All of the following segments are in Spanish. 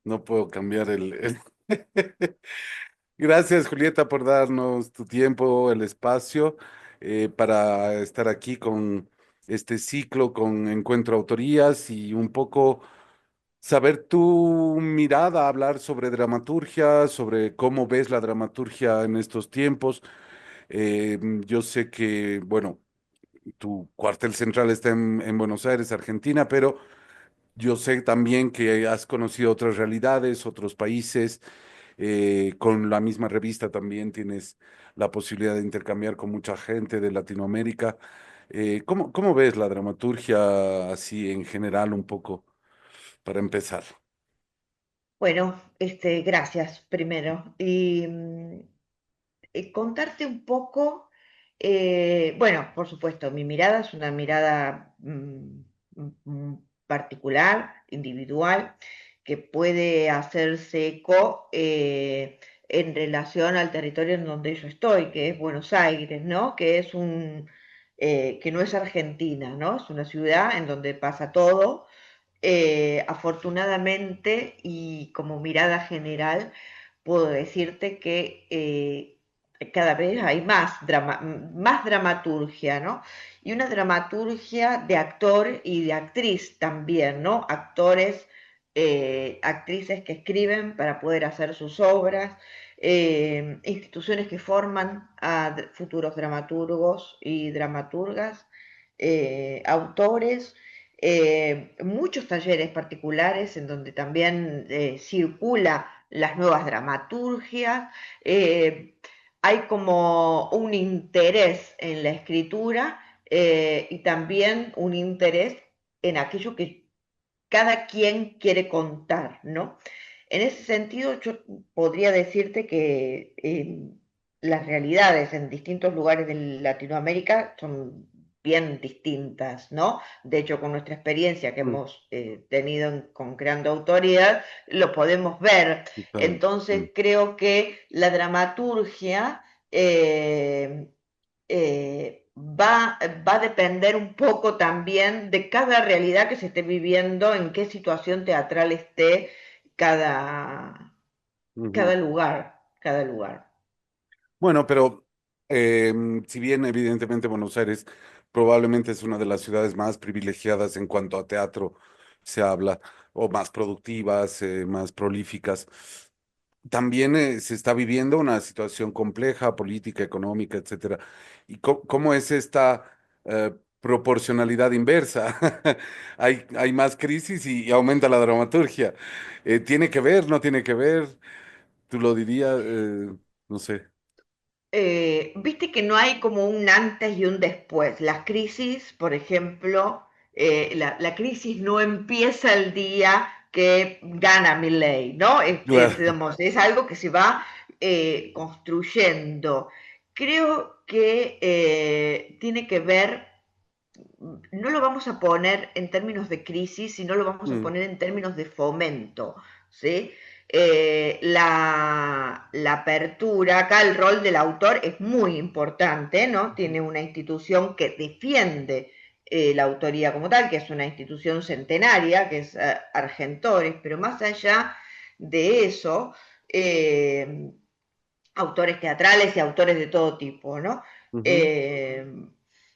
No puedo cambiar Gracias, Julieta, por darnos tu tiempo, el espacio para estar aquí con este ciclo, con Encuentro Autorías y un poco saber tu mirada, hablar sobre dramaturgia, sobre cómo ves la dramaturgia en estos tiempos. Yo sé que, bueno, tu cuartel central está en Buenos Aires, Argentina, pero yo sé también que has conocido otras realidades, otros países. Con la misma revista también tienes la posibilidad de intercambiar con mucha gente de Latinoamérica. ¿Cómo ves la dramaturgia así en general un poco para empezar? Bueno, gracias primero. Y contarte un poco, bueno, por supuesto, mi mirada es una mirada particular, individual, que puede hacerse eco en relación al territorio en donde yo estoy, que es Buenos Aires, ¿no? Que no es Argentina, ¿no? Es una ciudad en donde pasa todo. Afortunadamente y como mirada general, puedo decirte que cada vez hay más dramaturgia, ¿no? Y una dramaturgia de actor y de actriz también, ¿no? Actrices que escriben para poder hacer sus obras, instituciones que forman a futuros dramaturgos y dramaturgas, autores, muchos talleres particulares en donde también circula las nuevas dramaturgias. eh, Hay como un interés en la escritura y también un interés en aquello que cada quien quiere contar, ¿no? En ese sentido, yo podría decirte que las realidades en distintos lugares de Latinoamérica son bien distintas, ¿no? De hecho, con nuestra experiencia que Mm, hemos tenido con Creando Autoridad, lo podemos ver. total, Entonces, mm. creo que la dramaturgia eh, va a depender un poco también de cada realidad que se esté viviendo, en qué situación teatral esté cada, Ujú. cada lugar. Bueno, pero si bien evidentemente Buenos Aires probablemente es una de las ciudades más privilegiadas en cuanto a teatro se habla, o más productivas, más prolíficas. También se está viviendo una situación compleja, política, económica, etcétera. ¿Y cómo es esta proporcionalidad inversa? Hay más crisis y aumenta la dramaturgia. ¿Tiene que ver? ¿No tiene que ver? ¿Tú lo dirías? No sé. Viste que no hay como un antes y un después. Las crisis, por ejemplo, la crisis no empieza el día que gana Milei, ¿no? Claro. Digamos, es algo que se va construyendo. Creo que tiene que ver, no lo vamos a poner en términos de crisis, sino lo vamos a Mm, poner en términos de fomento, ¿sí? La apertura, acá el rol del autor es muy importante, ¿no? Tiene una institución que defiende la autoría como tal, que es una institución centenaria, que es Argentores, pero más allá de eso, autores teatrales y autores de todo tipo, ¿no? ujú. Eh,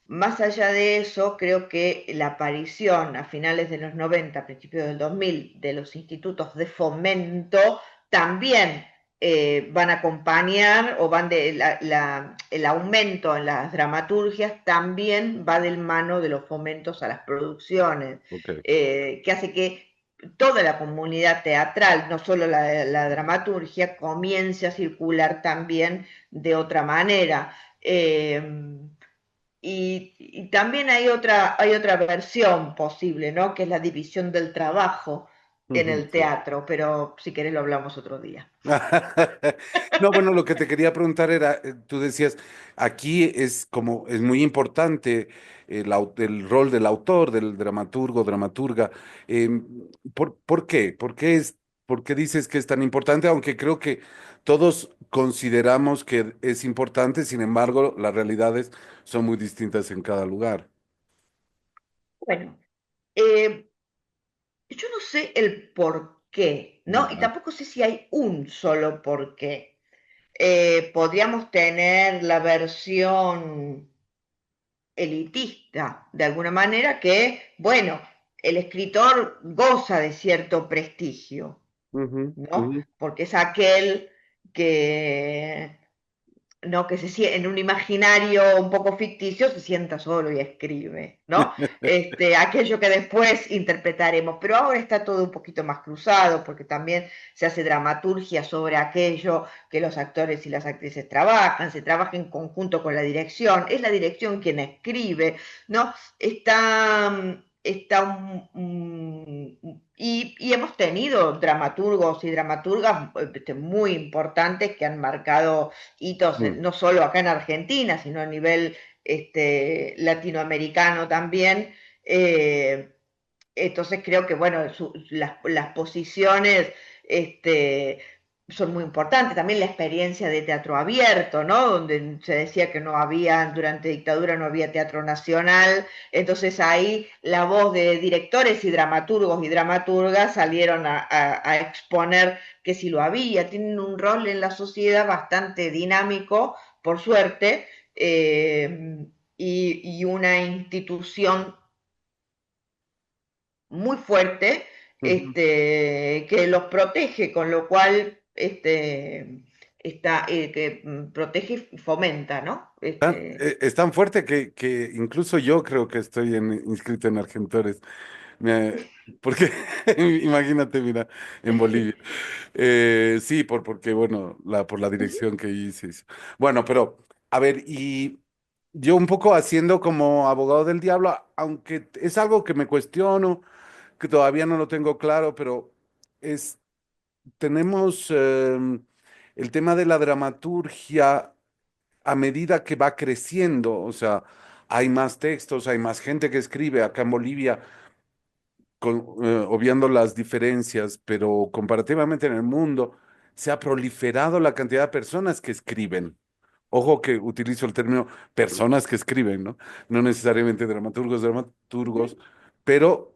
Más allá de eso, creo que la aparición a finales de los 90, principios del 2000, de los institutos de fomento también van a acompañar o van de el aumento en las dramaturgias también va del mano de los fomentos a las producciones, Ok. que hace que toda la comunidad teatral, no solo la dramaturgia, comience a circular también de otra manera. Eh, y también hay otra versión posible, ¿no? Que es la división del trabajo en Ujú, el sí. teatro, pero si querés lo hablamos otro día. No, bueno, lo que te quería preguntar era, tú decías, aquí es como, es muy importante el rol del autor, del dramaturgo, dramaturga. ¿Por qué? ¿Por qué dices que es tan importante? Aunque creo que todos consideramos que es importante, sin embargo, las realidades son muy distintas en cada lugar. Bueno, eh, yo no sé el por qué, ¿no? Y Ya. tampoco sé si hay un solo por qué. Podríamos tener la versión elitista, de alguna manera, que, bueno, el escritor goza de cierto prestigio, Ujú, ¿no? ujú. Porque es aquel que, ¿no? Que en un imaginario un poco ficticio se sienta solo y escribe, ¿no? Aquello que después interpretaremos, pero ahora está todo un poquito más cruzado porque también se hace dramaturgia sobre aquello que los actores y las actrices trabajan, se trabaja en conjunto con la dirección, es la dirección quien escribe, ¿no? Y hemos tenido dramaturgos y dramaturgas muy importantes que han marcado hitos, Mm. no solo acá en Argentina, sino a nivel latinoamericano también. Eh, entonces creo que, bueno, las posiciones este, son muy importantes. También la experiencia de teatro abierto, ¿no? Donde se decía que no había, durante dictadura no había teatro nacional. Entonces ahí la voz de directores y dramaturgos y dramaturgas salieron a exponer que sí lo había. Tienen un rol en la sociedad bastante dinámico, por suerte, y una institución muy fuerte Ujú. que los protege, con lo cual que protege y fomenta, ¿no? Es tan fuerte que incluso yo creo que estoy inscrito en Argentores. Me- porque imagínate, mira, en Bolivia. Sí, porque, bueno, por la dirección que hice. Bueno, pero, a ver, y yo un poco haciendo como abogado del diablo, aunque es algo que me cuestiono, que todavía no lo tengo claro, pero es, tenemos el tema de la dramaturgia a medida que va creciendo, o sea, hay más textos, hay más gente que escribe acá en Bolivia obviando las diferencias, pero comparativamente en el mundo se ha proliferado la cantidad de personas que escriben. Ojo que utilizo el término personas que escriben, ¿no? No necesariamente dramaturgos, pero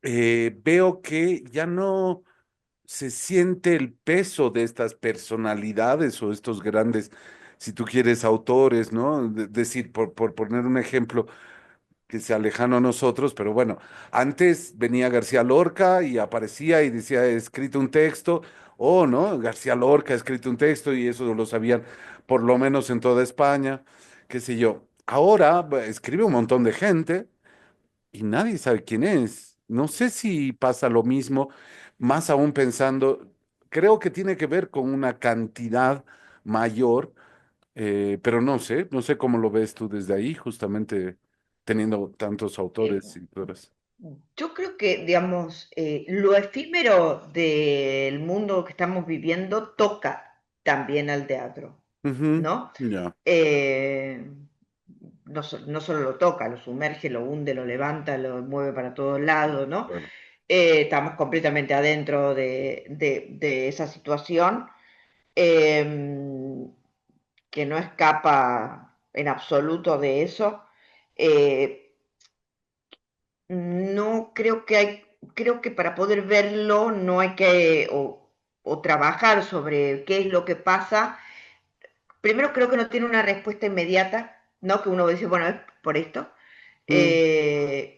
veo que ya no se siente el peso de estas personalidades o estos grandes, si tú quieres, autores, ¿no? Decir, por poner un ejemplo, que sea lejano a nosotros, pero bueno, antes venía García Lorca y aparecía y decía, he escrito un texto, o no, García Lorca ha escrito un texto y eso lo sabían por lo menos en toda España, qué sé yo. Ahora escribe un montón de gente y nadie sabe quién es. No sé si pasa lo mismo, más aún pensando, creo que tiene que ver con una cantidad mayor, pero no sé cómo lo ves tú desde ahí, justamente teniendo tantos Eh, autores y autoras. yo creo que, digamos, lo efímero del mundo que estamos viviendo toca también al teatro, Ujú. ¿no? Ya, Eh, no solo lo toca, lo sumerge, lo hunde, lo levanta, lo mueve para todos lados, ¿no? claro. Estamos completamente adentro de esa situación eh, que no escapa en absoluto de eso. Eh, no creo que creo que para poder verlo no hay que o trabajar sobre qué es lo que pasa. Primero creo que no tiene una respuesta inmediata, ¿no? Que uno dice, bueno, es por esto. Mm, Eh,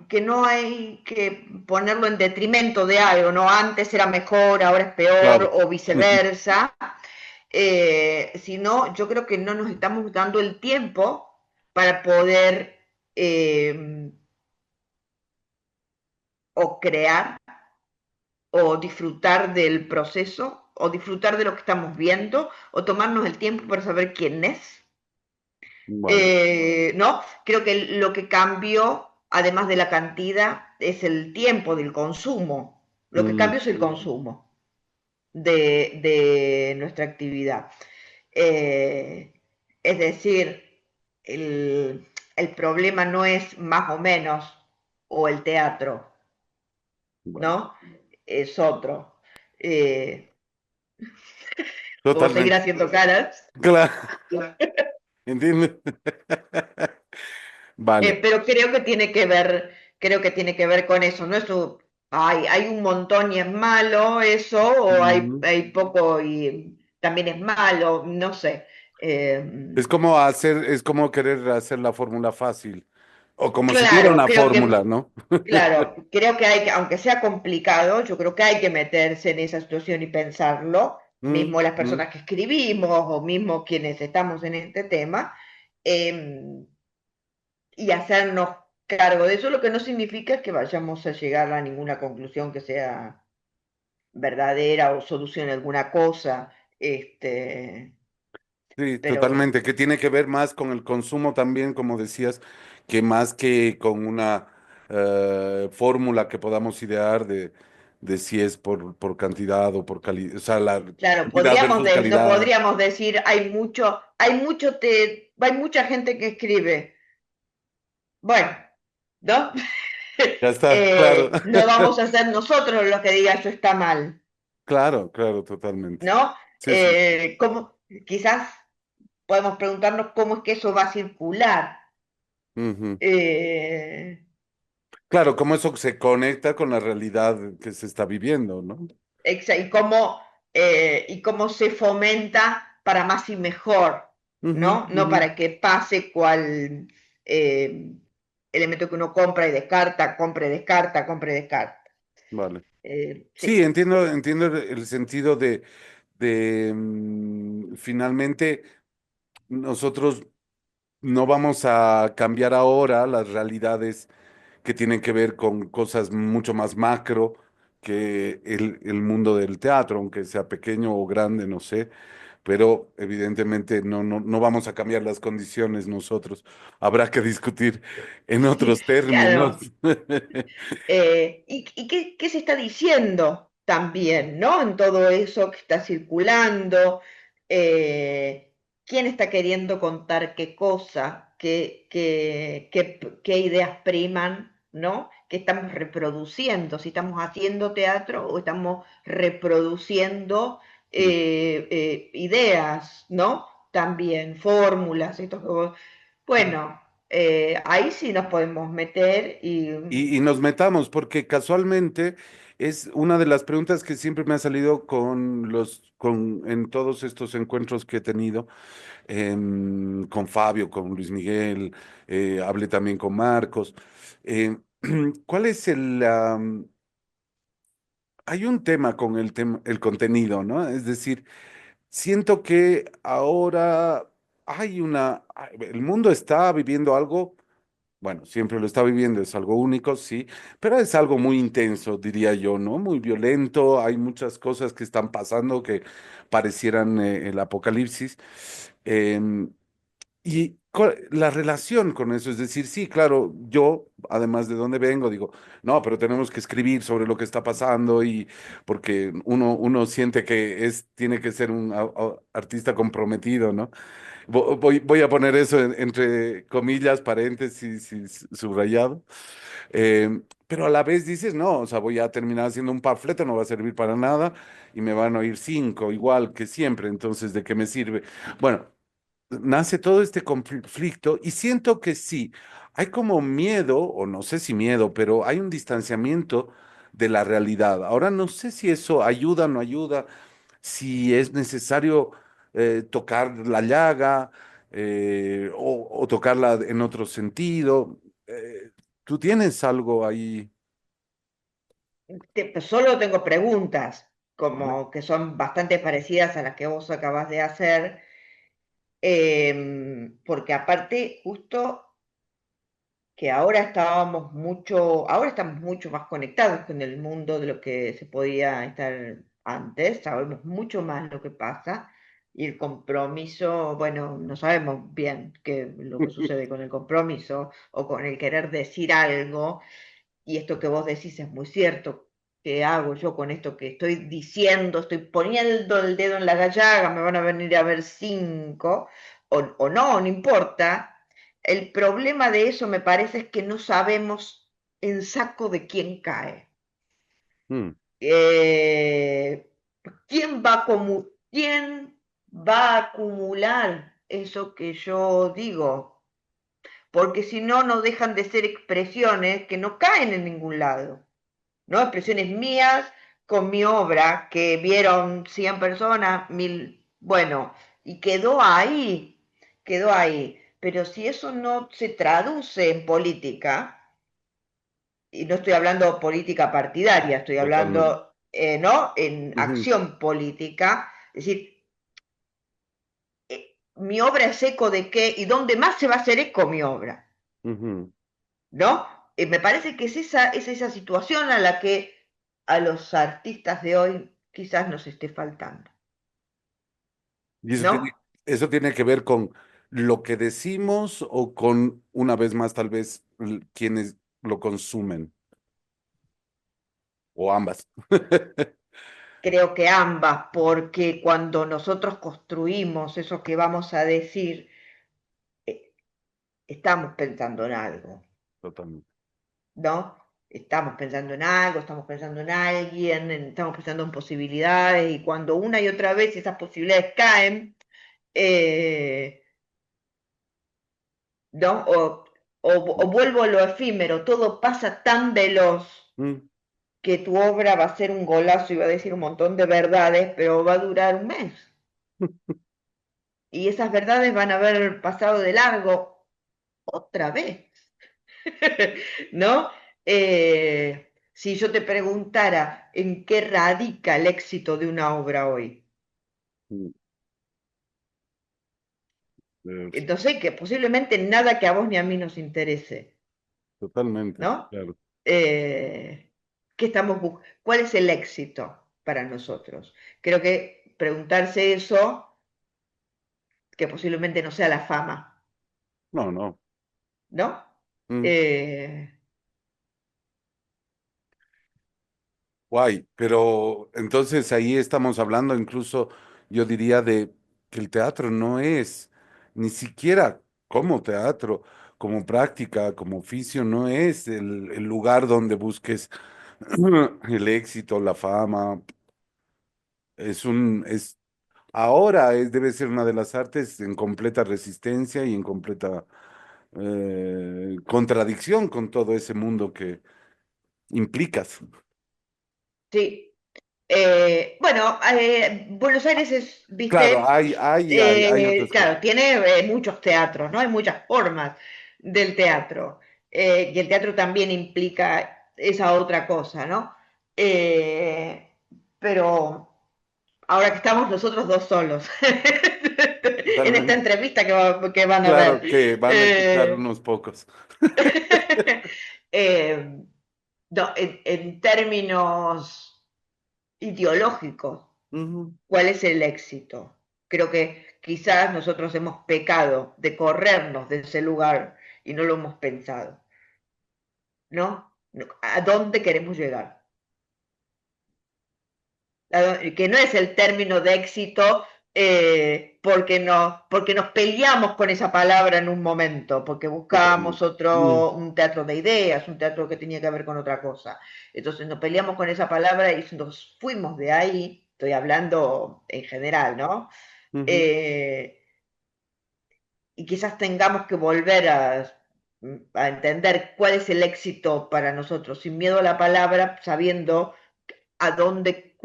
que no hay que ponerlo en detrimento de algo, ¿no? Antes era mejor, ahora es peor, claro. o Ujú. viceversa. Sino, yo creo que no nos estamos dando el tiempo para poder eh, o crear o disfrutar del proceso o disfrutar de lo que estamos viendo o tomarnos el tiempo para saber quién es. Vale. ¿No? Creo que lo que cambió, además de la cantidad, es el tiempo del consumo. Lo que Mm, cambia es el consumo de nuestra actividad. Eh, es decir, el problema no es más o menos o el teatro, vale. ¿no? Es otro. Eh, ¿Puedo seguir Totalmente. haciendo caras? Claro. ¿Entiendes? Vale. Pero creo que tiene que ver con eso, no es hay un montón y es malo eso, o Ujú. hay poco y también es malo, no sé. Eh, Es como querer hacer la fórmula fácil, o como si hubiera claro, una creo fórmula, que, ¿no? claro, creo que hay que, aunque sea complicado, yo creo que hay que meterse en esa situación y pensarlo, Mm, mismo las mm. personas que escribimos o mismo quienes estamos en este tema, eh, y hacernos cargo de eso, lo que no significa que vayamos a llegar a ninguna conclusión que sea verdadera o solucione alguna cosa, Sí, pero totalmente, que tiene que ver más con el consumo también, como decías, que más que con una fórmula que podamos idear de si es por cantidad o por calidad, o sea, la claro, cantidad versus lo calidad. podríamos decir, hay mucha gente que escribe, bueno, ¿no? Ya está, claro. No vamos a ser nosotros los que digan eso está mal, Claro, claro, totalmente. ¿no? Sí, sí. Quizás podemos preguntarnos cómo es que eso va a circular. Ujú. Eh, Claro, cómo eso se conecta con la realidad que se está viviendo, ¿no? y cómo se fomenta para más y mejor, Ujú, ¿no? No ujú. para que pase cual eh, elemento que uno compra y descarta, compre, descarta, compre, descarta. Vale. Sí, Sí, entiendo el sentido de finalmente nosotros no vamos a cambiar ahora las realidades que tienen que ver con cosas mucho más macro que el mundo del teatro, aunque sea pequeño o grande, no sé, pero evidentemente no vamos a cambiar las condiciones nosotros. Habrá que discutir en otros términos. claro. Y qué se está diciendo también, ¿no? En todo eso que está circulando, eh, quién está queriendo contar qué cosa, qué ideas priman, ¿no? ¿Qué estamos reproduciendo? Si estamos haciendo teatro o estamos reproduciendo ideas, ¿no? También fórmulas, bueno, ahí sí nos podemos meter y Y nos metamos, porque casualmente es una de las preguntas que siempre me ha salido en todos estos encuentros que he tenido, con Fabio, con Luis Miguel, hablé también con Marcos. eh, ¿Cuál es hay un tema con el contenido, ¿no? Es decir, siento que ahora el mundo está viviendo algo. Bueno, siempre lo está viviendo, es algo único, sí, pero es algo muy intenso, diría yo, ¿no? Muy violento, hay muchas cosas que están pasando que parecieran el apocalipsis. Em, la relación con eso, es decir, sí, claro, yo, además de dónde vengo, digo, no, pero tenemos que escribir sobre lo que está pasando y porque uno siente que tiene que ser un artista comprometido, ¿no? Voy a poner eso entre comillas, paréntesis y subrayado. Pero a la vez dices, no, o sea, voy a terminar haciendo un panfleto, no va a servir para nada y me van a oír cinco, igual que siempre, entonces, ¿de qué me sirve? Bueno, nace todo este conflicto y siento que sí, hay como miedo, o no sé si miedo, pero hay un distanciamiento de la realidad. Ahora no sé si eso ayuda o no ayuda, si es necesario tocar la llaga o tocarla en otro sentido. ¿Tú tienes algo ahí? solo tengo preguntas, ¿Vale? como que son bastante parecidas a las que vos acabas de hacer, porque aparte, justo que ahora estamos mucho más conectados con el mundo de lo que se podía estar antes, sabemos mucho más lo que pasa y el compromiso, bueno, no sabemos bien qué lo que sucede con el compromiso o con el querer decir algo, y esto que vos decís es muy cierto. ¿Qué hago yo con esto que estoy diciendo? Estoy poniendo el dedo en la llaga, me van a venir a ver cinco, o no, no importa. El problema de eso me parece es que no sabemos en saco de quién cae. Mm, Eh, ¿quién va a acumular eso que yo digo? Porque si no, no dejan de ser expresiones que no caen en ningún lado. ¿no? Expresiones mías con mi obra que vieron 100 personas, 1000, bueno, y quedó ahí. Pero si eso no se traduce en política, y no estoy hablando política partidaria, estoy Totalmente. hablando, ¿no? En Ujú, acción política, es decir, mi obra es eco de qué y dónde más se va a hacer eco mi obra, ujú. ¿no? Me parece que es esa situación a la que a los artistas de hoy quizás nos esté faltando, Y ¿no? eso tiene que ver con lo que decimos o con, una vez más, tal vez, quienes lo consumen, o ambas. Creo que ambas, porque cuando nosotros construimos eso que vamos a decir, eh, estamos pensando en algo, Totalmente. ¿no? Estamos pensando en algo, estamos pensando en alguien, estamos pensando en posibilidades, y cuando una y otra vez esas posibilidades caen, eh, ¿no? O vuelvo a lo efímero, todo pasa tan veloz Mm. que tu obra va a ser un golazo y va a decir un montón de verdades, pero va a durar un mes. Y esas verdades van a haber pasado de largo otra vez, ¿no? Si yo te preguntara en qué radica el éxito de una obra hoy, Mm. Eh, entonces que posiblemente nada que a vos ni a mí nos interese, Totalmente, ¿no? claro. ¿Qué estamos ¿Cuál es el éxito para nosotros? Creo que preguntarse eso, que posiblemente no sea la fama, No, no. ¿no? Mm. Eh, Guay, pero entonces ahí estamos hablando incluso, yo diría, de que el teatro no es ni siquiera como teatro, como práctica, como oficio, no es el lugar donde busques el éxito, la fama. Ahora debe ser una de las artes en completa resistencia y en completa contradicción con todo ese mundo que implicas. sí. Bueno, Buenos Aires es, Claro, viste, hay otras cosas. claro, tiene muchos teatros, ¿no? Hay muchas formas del teatro. Y el teatro también implica esa otra cosa, ¿no? Eh, pero ahora que estamos nosotros dos solos en esta Totalmente. entrevista que van a ver. Claro que van a escuchar eh, unos pocos. eh, no, en términos ideológicos, Ujú. ¿cuál es el éxito? Creo que quizás nosotros hemos pecado de corrernos de ese lugar y no lo hemos pensado, ¿no? ¿A dónde queremos llegar? Que no es el término de éxito porque nos peleamos con esa palabra en un momento, porque buscábamos Totalmente. Mm, un teatro de ideas, un teatro que tenía que ver con otra cosa. Entonces nos peleamos con esa palabra y nos fuimos de ahí, estoy hablando en general, ¿no? ujú. Eh, y quizás tengamos que volver a entender cuál es el éxito para nosotros, sin miedo a la palabra, sabiendo a dónde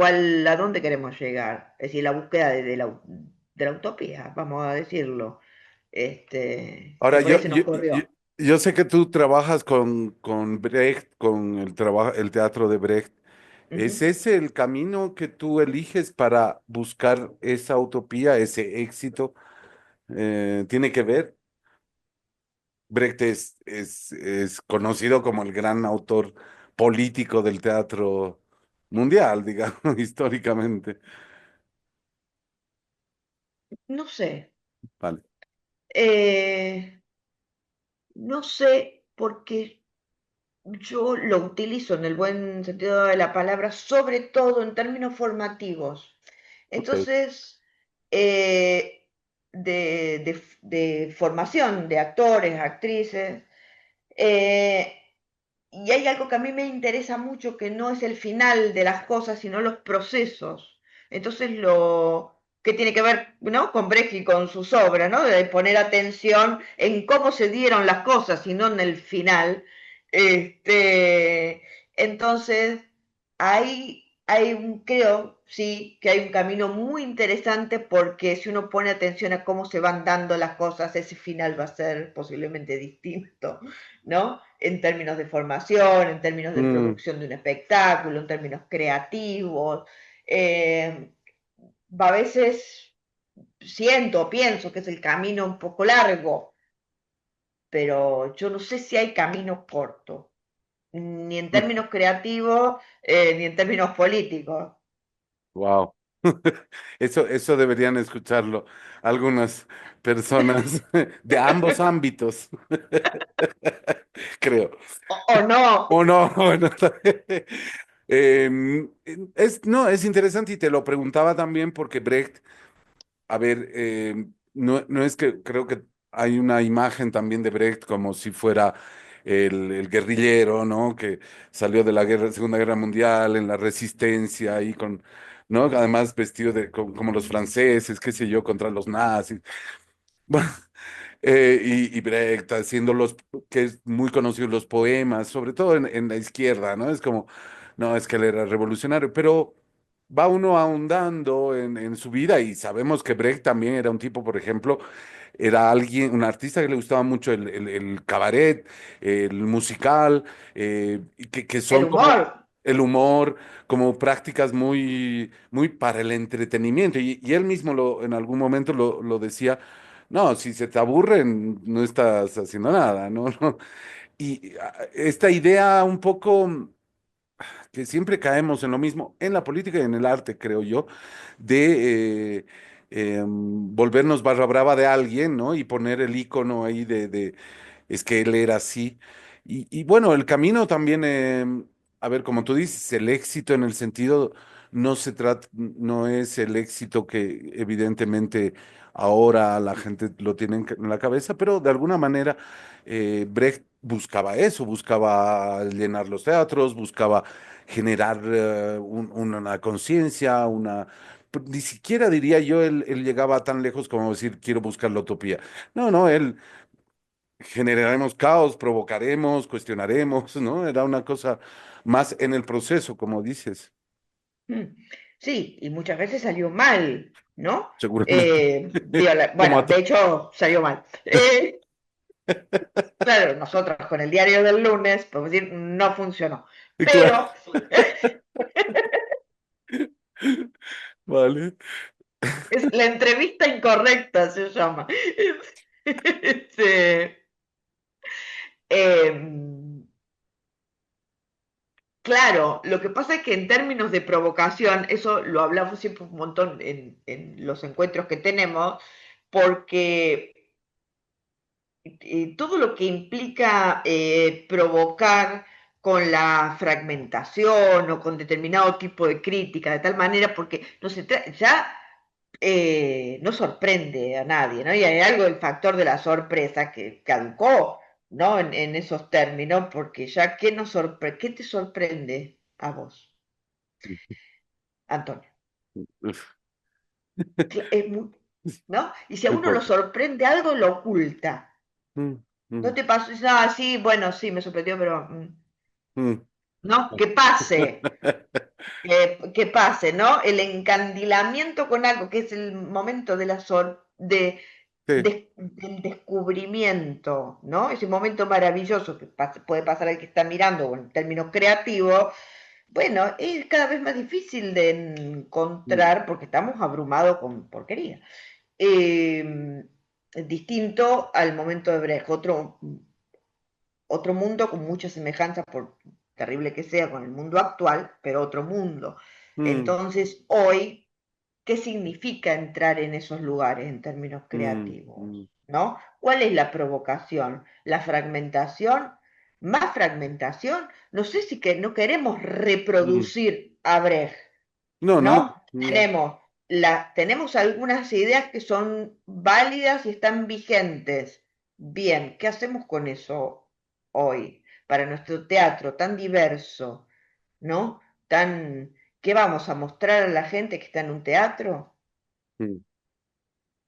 queremos llegar. Es decir, la búsqueda de la utopía, vamos a decirlo. Que Ahora, por ahí se nos corrió. yo sé que tú trabajas con Brecht, con el teatro de Brecht. ¿Es Ujú. ese el camino que tú eliges para buscar esa utopía, ese éxito? ¿Tiene que ver? Brecht es conocido como el gran autor político del teatro mundial, digamos, históricamente. No sé. Vale, Eh, no sé porque yo lo utilizo en el buen sentido de la palabra, sobre todo en términos formativos. ok. Entonces, de formación de actores, actrices, eh, y hay algo que a mí me interesa mucho, que no es el final de las cosas, sino los procesos. Entonces, lo que tiene que ver, ¿no? Con Brecht y con sus obras, ¿no? De poner atención en cómo se dieron las cosas y no en el final. Entonces, creo, sí, que hay un camino muy interesante porque si uno pone atención a cómo se van dando las cosas, ese final va a ser posiblemente distinto, ¿no? En términos de formación, en términos de Mm, producción de un espectáculo, en términos creativos. Eh, a veces siento, pienso que es el camino un poco largo, pero yo no sé si hay camino corto, ni en términos creativos, ni en términos políticos. wow. Eso deberían escucharlo algunas personas de ambos ámbitos, creo. O no. O no, bueno, no, es interesante y te lo preguntaba también porque Brecht, a ver, no es que creo que hay una imagen también de Brecht como si fuera el guerrillero, ¿no? Que salió de la guerra, Segunda Guerra Mundial en la resistencia y con, ¿no? Además vestido como los franceses, qué sé yo, contra los nazis. Bueno, y Brecht haciendo que es muy conocido los poemas, sobre todo en la izquierda, ¿no? Es como, no, es que él era revolucionario, pero va uno ahondando en su vida y sabemos que Brecht también era un tipo, por ejemplo, era alguien, un artista que le gustaba mucho el cabaret, el musical, y que El son como humor. el humor, como prácticas muy para el entretenimiento. Y él mismo en algún momento lo decía, no, si se te aburren, no estás haciendo nada, ¿no? ¿No? Y esta idea un poco que siempre caemos en lo mismo, en la política y en el arte, creo yo, de volvernos barra brava de alguien, ¿no? Y poner el icono ahí es que él era así. Y bueno, el camino también, a ver, como tú dices, el éxito en el sentido, no se trata, no es el éxito que evidentemente ahora la gente lo tiene en la cabeza, pero de alguna manera Brecht buscaba eso, buscaba llenar los teatros, buscaba generar una conciencia, ni siquiera diría yo, él llegaba tan lejos como decir, quiero buscar la utopía. No, no, él generaremos caos, provocaremos, cuestionaremos, ¿no? Era una cosa más en el proceso, como dices, Mm. Sí, y muchas veces salió mal, ¿no? seguramente. Como Bueno, de hecho salió mal. Claro, nosotros con el diario del lunes podemos decir no funcionó, claro, pero vale. es la entrevista incorrecta se llama. Este, em, claro, lo que pasa es que en términos de provocación, eso lo hablamos siempre un montón en los encuentros que tenemos, porque todo lo que implica provocar con la fragmentación o con determinado tipo de crítica, de tal manera, porque ya no sorprende a nadie, ¿no? Y hay algo del factor de la sorpresa que caducó, ¿no? En esos términos, porque ya, ¿qué te sorprende a vos, Antonio? Uf, Es ¿no? Y si a muy uno lo fuerte. sorprende algo, lo oculta. Mm, ¿No mm, te pasó? Ah, sí, bueno, sí, me sorprendió, pero mm. ¿no? Que pase, ¿no? El encandilamiento con algo, que es el momento de Sí. del descubrimiento, ¿no? Ese momento maravilloso que puede pasar al que está mirando, o en términos creativos, bueno, es cada vez más difícil de Mm, encontrar porque estamos abrumados con porquería. Eh, Distinto al momento de Brecht, otro mundo con mucha semejanza, por terrible que sea, con el mundo actual, pero otro mundo. mm, Entonces, hoy, ¿qué significa entrar en esos lugares en términos mm, mm, creativos? ¿No? ¿Cuál es la provocación? ¿La fragmentación? ¿Más fragmentación? No sé si que no queremos mm. reproducir a Brecht, No, no. ¿no? Tenemos algunas ideas que son válidas y están vigentes. Bien, ¿qué hacemos con eso hoy? Para nuestro teatro tan diverso, ¿no? ¿Qué vamos a mostrar a la gente que está en un teatro? Mm,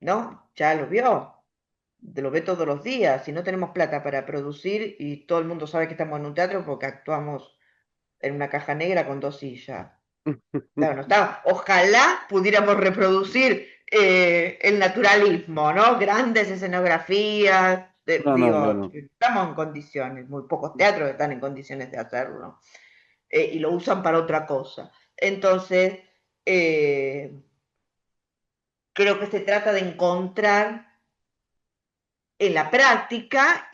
¿No? Ya lo ve todos los días. Si no tenemos plata para producir y todo el mundo sabe que estamos en un teatro porque actuamos en una caja negra con dos sillas. Claro, no está. Ojalá pudiéramos reproducir el naturalismo, ¿no? Grandes escenografías, No, no, digo, bueno. estamos en condiciones, muy pocos teatros están en condiciones de hacerlo, y lo usan para otra cosa. Entonces, eh, creo que se trata de encontrar en la práctica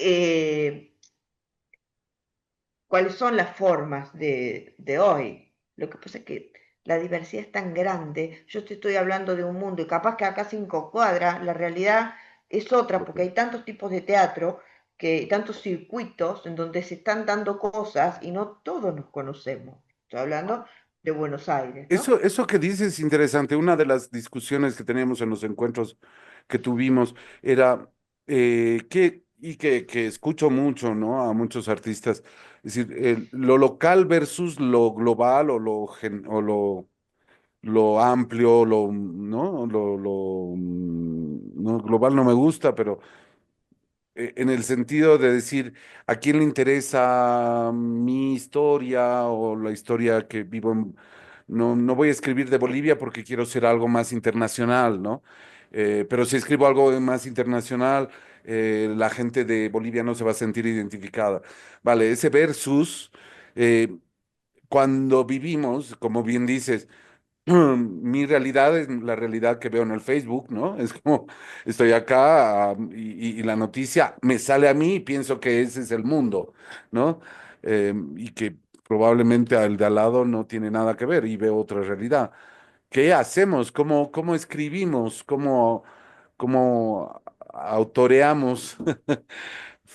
cuáles son las formas de hoy. Lo que pasa es que la diversidad es tan grande. Yo te estoy hablando de un mundo y capaz que acá 5 cuadras la realidad es otra porque hay tantos tipos de teatro, que tantos circuitos en donde se están dando cosas y no todos nos conocemos. Estoy hablando de Buenos Aires, ¿no? Eso que dices es interesante. Una de las discusiones que teníamos en los encuentros que tuvimos era que escucho mucho, ¿no? A muchos artistas. Es decir, lo local versus lo global o lo amplio, ¿no? No, global no me gusta, pero en el sentido de decir, ¿a quién le interesa mi historia o la historia que vivo No, no voy a escribir de Bolivia porque quiero ser algo más internacional, ¿no? Pero si escribo algo más internacional, la gente de Bolivia no se va a sentir identificada. Vale, ese versus, eh, cuando vivimos, como bien dices, mi realidad es la realidad que veo en el Facebook, ¿no? Es como estoy acá, y la noticia me sale a mí y pienso que ese es el mundo, ¿no? Y que probablemente al de al lado no tiene nada que ver y veo otra realidad. ¿Qué hacemos? ¿Cómo escribimos? ¿Cómo autoreamos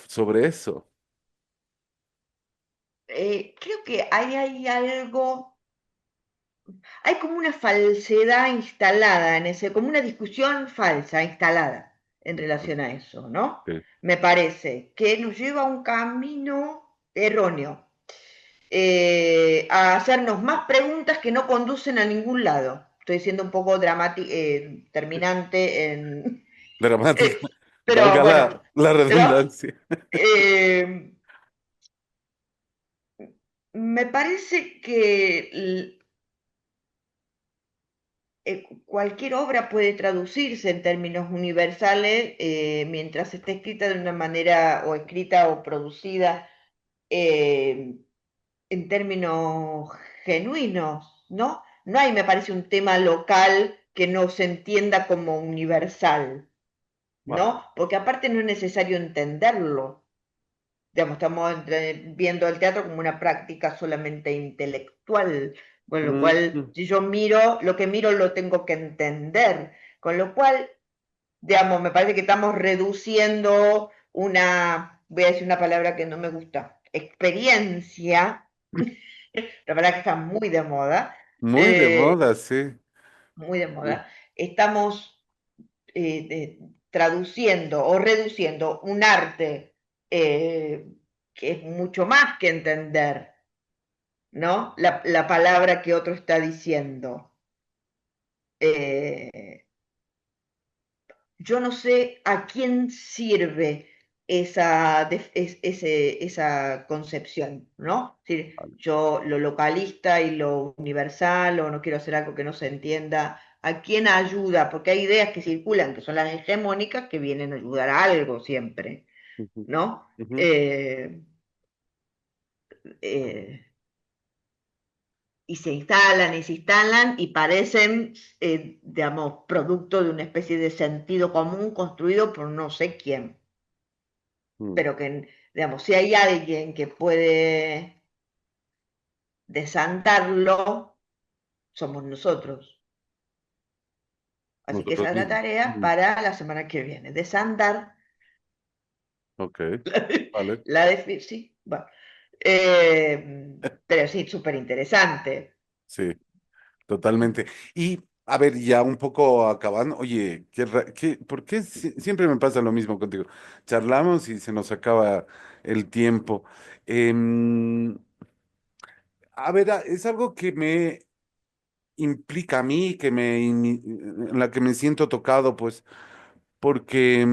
sobre eso? Creo que ahí hay algo, hay como una falsedad instalada en ese, como una discusión falsa instalada en relación a eso, ¿no? Sí. Me parece que nos lleva a un camino erróneo, a hacernos más preguntas que no conducen a ningún lado. Estoy siendo un poco dramático, terminante en... Dramática, pero valga bueno, la pero redundancia. eh, me parece que cualquier obra puede traducirse en términos universales mientras esté escrita de una manera o escrita o producida eh, en términos genuinos, ¿no? No hay, me parece, un tema local que no se entienda como universal, Vale. ¿no? Porque aparte no es necesario entenderlo. Digamos, estamos viendo el teatro como una práctica solamente intelectual, con lo cual, Mm, si yo miro, lo que miro lo tengo que entender, con lo cual, digamos, me parece que estamos reduciendo una, voy a decir una palabra que no me gusta, experiencia, la verdad que está muy de eh, moda, sí. muy de Sí. moda, estamos traduciendo o reduciendo un arte que es mucho más que entender, ¿no? La palabra que otro está diciendo. Eh, yo no sé a quién sirve esa concepción, ¿no? Es decir, Vale. yo lo localista y lo universal, o no quiero hacer algo que no se entienda, ¿a quién ayuda? Porque hay ideas que circulan, que son las hegemónicas, que vienen a ayudar a algo siempre, Ujú, ¿no? ujú. Eh, eh, y se instalan y parecen, digamos, producto de una especie de sentido común construido por no sé quién, Mm. pero que, digamos, si hay alguien que puede desandarlo, somos nosotros. Así que esa Nosotros es la mismos. tarea para la semana que viene, desandar Ok, vale, la definición. Sí, bueno, pero sí, súper interesante. sí, totalmente. Y a ver, ya un poco acabando, oye, ¿por qué siempre me pasa lo mismo contigo? Charlamos y se nos acaba el tiempo. Em, a ver, es algo que me implica a mí, en la que me siento tocado, pues, porque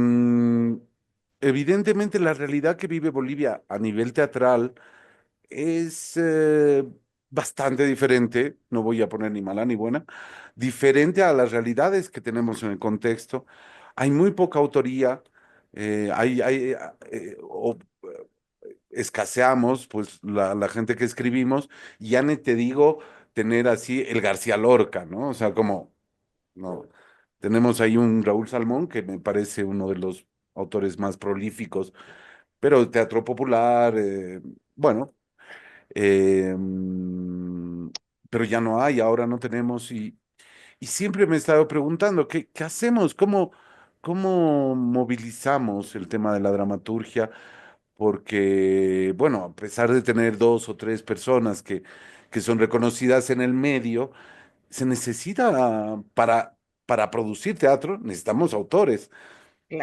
evidentemente la realidad que vive Bolivia a nivel teatral es bastante diferente, no voy a poner ni mala ni buena, diferente a las realidades que tenemos en el contexto. Hay muy poca autoría, escaseamos, pues, la gente que escribimos, y ya ni te digo tener así el García Lorca, ¿no? O sea, como, no. Tenemos ahí un Raúl Salmón, que me parece uno de los autores más prolíficos, pero teatro popular, bueno, eh, mm, pero ya no hay, ahora no tenemos, y siempre me he estado preguntando, ¿qué hacemos? ¿Cómo movilizamos el tema de la dramaturgia? Porque, bueno, a pesar de tener dos o tres personas que son reconocidas en el medio, se necesita para producir teatro, necesitamos autores.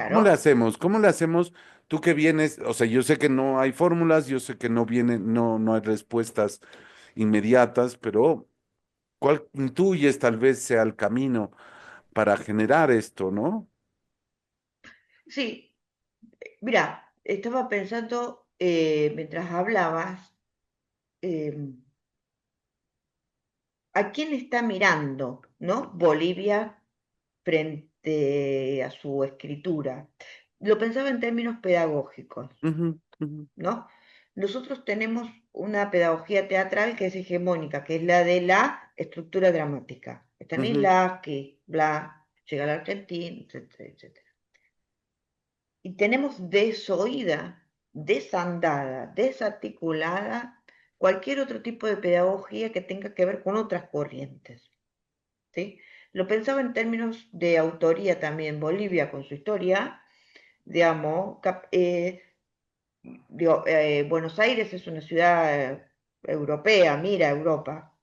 ¿Cómo le Claro. hacemos? ¿Cómo le hacemos? Tú que vienes, o sea, yo sé que no hay fórmulas, yo sé que no vienen, no hay respuestas inmediatas, pero ¿cuál intuyes tal vez sea el camino para generar esto, ¿no? Sí, mira, estaba pensando mientras hablabas, eh, ¿a quién está mirando, ¿no? Bolivia frente a su escritura. Lo pensaba en términos pedagógicos, Ujú, ujú, ¿no? Nosotros tenemos una pedagogía teatral que es hegemónica, que es la de la estructura dramática. ujú, Stanislavski, bla, llega a la Argentina, etcétera, etcétera. Y tenemos desoída, desandada, desarticulada cualquier otro tipo de pedagogía que tenga que ver con otras corrientes. ¿Sí? Lo pensaba en términos de autoría también. Bolivia con su historia, digamos, Buenos Aires es una ciudad europea, mira Europa,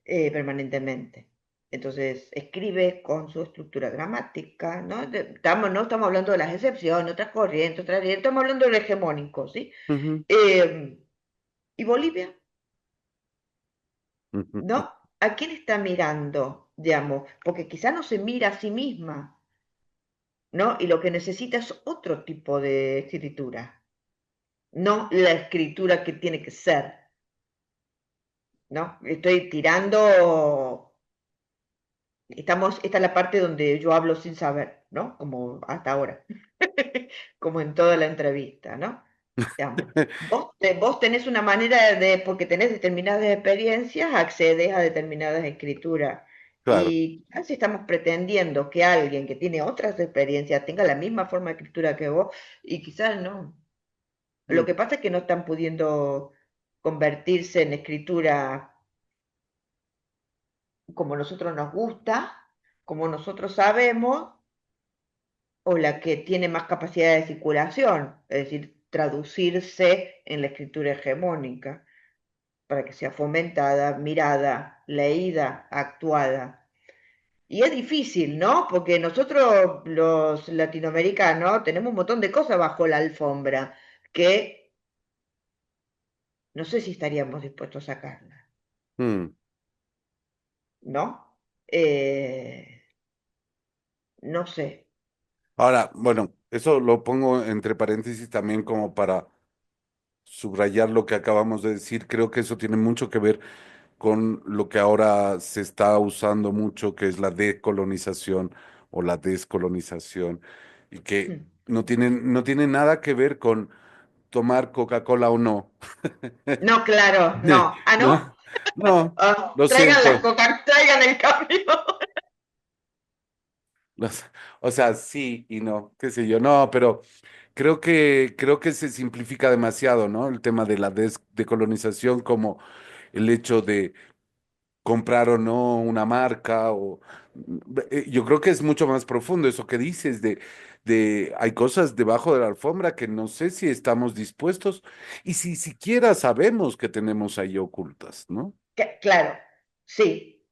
permanentemente. Entonces, escribe con su estructura dramática, ¿no? No estamos hablando de las excepciones, otras corrientes, estamos hablando del hegemónico, ¿sí? ujú, Eh, ¿Y Bolivia? ¿No? ujú, ¿A quién está mirando, digamos? Porque quizá no se mira a sí misma, ¿no? Y lo que necesita es otro tipo de escritura, no la escritura que tiene que ser, ¿no? Estoy tirando, esta es la parte donde yo hablo sin saber, ¿no? Como hasta ahora, como en toda la entrevista, ¿no? Digamos, vos tenés una manera de, porque tenés determinadas experiencias, accedes a determinadas escrituras. claro. Y si estamos pretendiendo que alguien que tiene otras experiencias tenga la misma forma de escritura que vos, y quizás no. Lo Mm, que pasa es que no están pudiendo convertirse en escritura como nosotros nos gusta, como nosotros sabemos, o la que tiene más capacidad de circulación, es decir, traducirse en la escritura hegemónica, para que sea fomentada, mirada, leída, actuada. Y es difícil, ¿no? Porque nosotros los latinoamericanos tenemos un montón de cosas bajo la alfombra que no sé si estaríamos dispuestos a sacarlas, mm. ¿no? No sé. Ahora, bueno, eso lo pongo entre paréntesis también como para subrayar lo que acabamos de decir. Creo que eso tiene mucho que ver con lo que ahora se está usando mucho, que es la decolonización o la descolonización, y que no tiene nada que ver con tomar Coca-Cola o no. No, claro, no. Ah, ¿no? No, no, Ah, lo traigan las siento. coca, traigan el cambio. Los- o sea, sí y no, qué sé yo, no, pero creo que se simplifica demasiado, ¿no? El tema de la decolonización como el hecho de comprar o no una marca yo creo que es mucho más profundo eso que dices de hay cosas debajo de la alfombra que no sé si estamos dispuestos y si siquiera sabemos que tenemos ahí ocultas, ¿no? Claro, sí,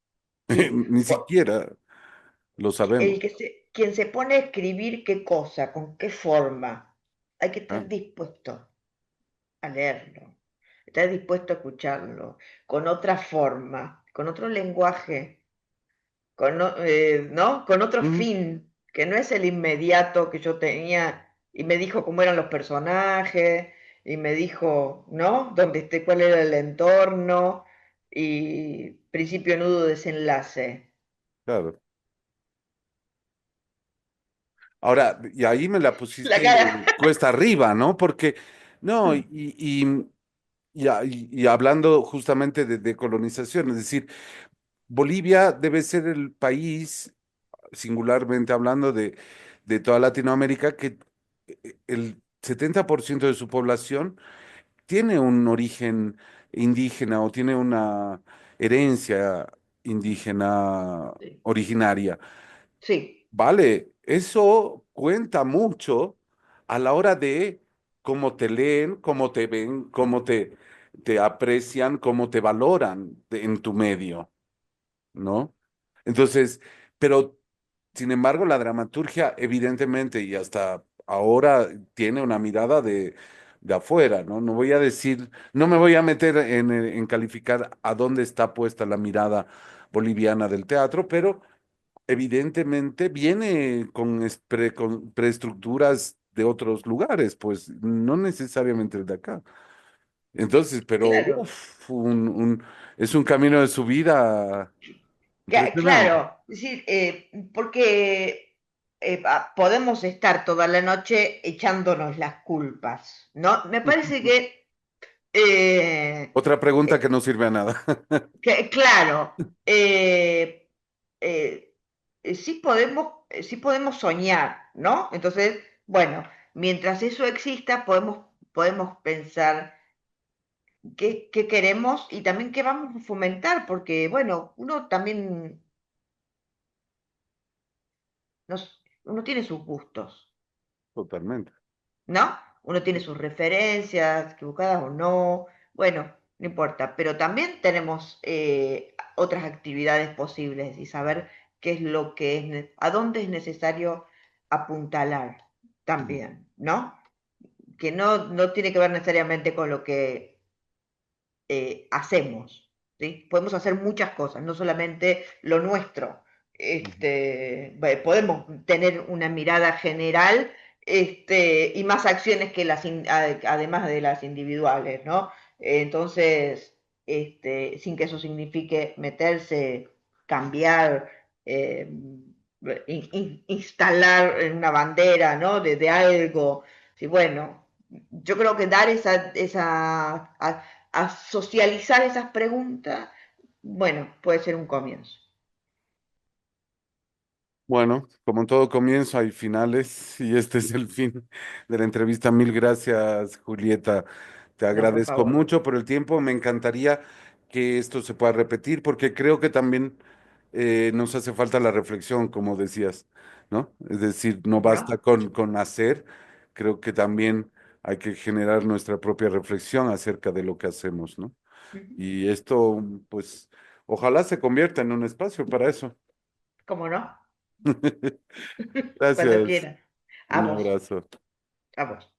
sí. Ni siquiera lo sabemos. Quien se pone a escribir qué cosa, con qué forma, hay que ¿Ah? estar dispuesto a leerlo, estar dispuesto a escucharlo, con otra forma, con otro lenguaje, ¿no? Con otro Ujú, fin, que no es el inmediato que yo tenía y me dijo cómo eran los personajes. y me dijo, ¿no? Dónde esté, cuál era el entorno y principio, nudo, desenlace. claro. Ahora, y ahí me la La pusiste cara. cuesta arriba, ¿no? Porque, no, y hablando justamente de colonización, es decir, Bolivia debe ser el país, singularmente hablando de toda Latinoamérica, que el 70% de su población tiene un origen indígena o tiene una herencia indígena Sí, originaria. sí, Vale, eso cuenta mucho a la hora de cómo te leen, cómo te ven, te aprecian, cómo te valoran en tu medio, ¿no? Entonces, pero sin embargo, la dramaturgia, evidentemente, y hasta ahora tiene una mirada de afuera, ¿no? No voy a decir, no me voy a meter en calificar a dónde está puesta la mirada boliviana del teatro, pero evidentemente viene con preestructuras de otros lugares, pues no necesariamente de acá. Entonces, pero claro. es un camino de subida impresionante. Claro, es decir, porque podemos estar toda la noche echándonos las culpas, ¿no? Me parece eh, Otra pregunta que eh, no sirve a nada. claro, eh, eh, sí podemos soñar, ¿no? Entonces, bueno, mientras eso exista, podemos pensar qué queremos y también qué vamos a fomentar, porque, bueno, uno también uno tiene sus gustos, Totalmente. ¿no? Uno tiene sus referencias, equivocadas o no, bueno, no importa, pero también tenemos otras actividades posibles y saber qué es lo que a dónde es necesario apuntalar Ujú, también, ¿no? Que no tiene que ver necesariamente con lo que hacemos, ¿sí? Podemos hacer muchas cosas, no solamente lo nuestro. ujú, Podemos tener una mirada general y más acciones que además de las individuales, ¿no? Entonces, sin que eso signifique meterse, cambiar, eh, instalar en una bandera, ¿no? De algo. Sí, bueno, yo creo que dar a socializar esas preguntas, bueno, puede ser un comienzo. bueno, como en todo comienzo hay finales y este es el fin de la entrevista. Mil gracias, Julieta. Te No, por agradezco favor. mucho por el tiempo. Me encantaría que esto se pueda repetir porque creo que también nos hace falta la reflexión, como decías, ¿no? Es decir, no ¿Cómo basta no? con hacer, creo que también hay que generar nuestra propia reflexión acerca de lo que hacemos, ¿no? Ujú. Y esto, pues, ojalá se convierta en un espacio para eso. ¿Cómo no? Cuando Gracias. quieras. A Un vos, abrazo. a vos.